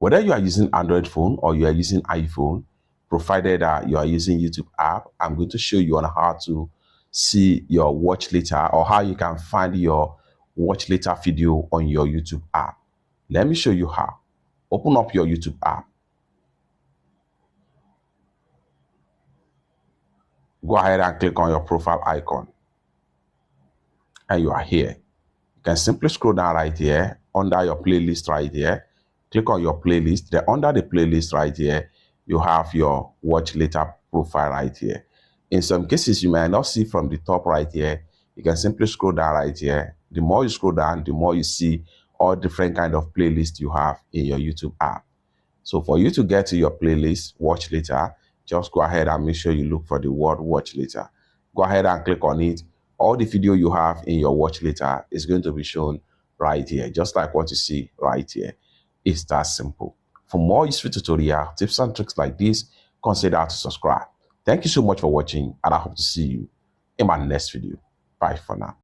Whether you are using Android phone or you are using iPhone, provided that you are using YouTube app, I'm going to show you on how to see your watch later or how you can find your watch later video on your YouTube app. Let me show you how. Open up your YouTube app. Go ahead and click on your profile icon. And you are here. You can simply scroll down right here under your playlist right here. Click on your playlist. Then under the playlist right here, you have your watch later profile right here. In some cases, you may not see from the top right here. You can simply scroll down right here. The more you scroll down, the more you see all different kind of playlists you have in your YouTube app. So for you to get to your playlist, watch later, just go ahead and make sure you look for the word watch later. Go ahead and click on it. All the video you have in your watch later is going to be shown right here, just like what you see right here. It's that simple. For more useful tutorial, tips and tricks like this, consider to subscribe. Thank you so much for watching, and I hope to see you in my next video. Bye for now.